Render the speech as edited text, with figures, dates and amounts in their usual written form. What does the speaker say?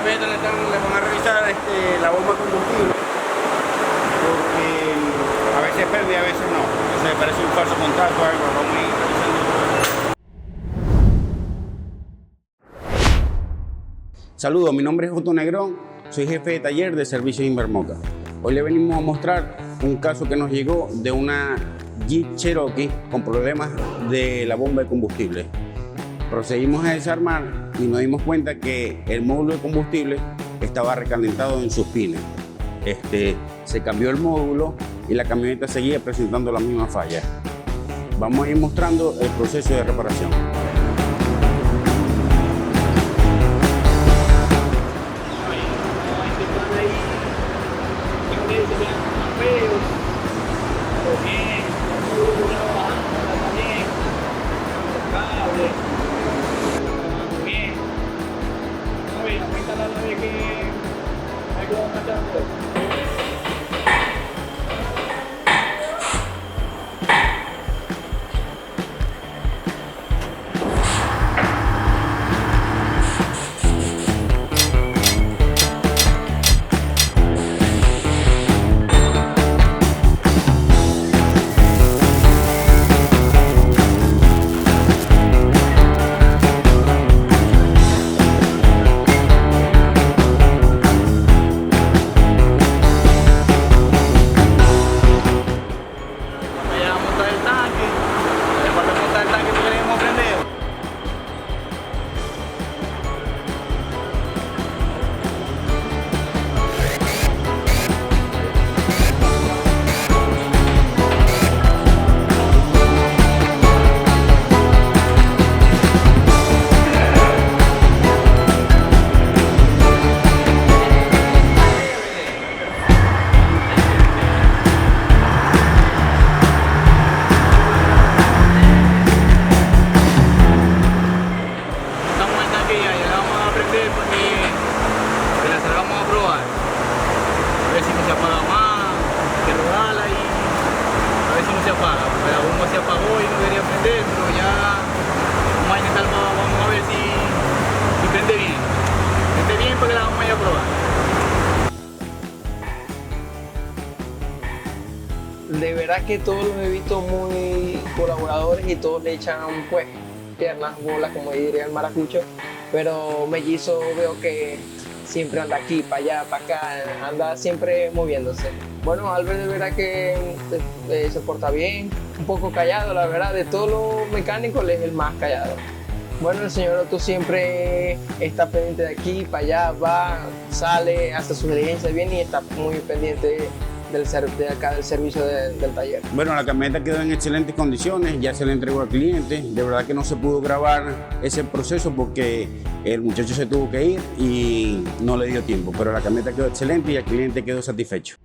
camioneta le van a revisar la bomba de combustible, porque a veces pierde y a veces no. Entonces parece un falso contacto o algo, vamos a ir revisando todo eso. Saludos, mi nombre es Otto Negrón, soy jefe de taller de servicios Invermoca. Hoy le venimos a mostrar un caso que nos llegó de una Jeep Cherokee con problemas de la bomba de combustible. Procedimos a desarmar y nos dimos cuenta que el módulo de combustible estaba recalentado en sus pines. Se cambió el módulo y la camioneta seguía presentando la misma falla. Vamos a ir mostrando el proceso de reparación. La bomba se apagó y no quería prender, pero ya vamos a intentar, vamos a ver si prende bien. Prende bien porque la vamos a ir a probar. De verdad que todos los he visto muy colaboradores y todos le echan pues piernas, bolas, como diría el maracucho, pero Mellizo veo que siempre anda aquí, para allá, para acá, anda siempre moviéndose. Bueno, Albert de verdad que se porta bien, un poco callado, la verdad, de todos los mecánicos él es el más callado. Bueno, el señor Otto siempre está pendiente de aquí, para allá, va, sale, hace sus diligencias bien y está muy pendiente de acá del servicio del taller. Bueno, la camioneta quedó en excelentes condiciones, ya se le entregó al cliente. De verdad que no se pudo grabar ese proceso porque el muchacho se tuvo que ir y no le dio tiempo, pero la camioneta quedó excelente y el cliente quedó satisfecho.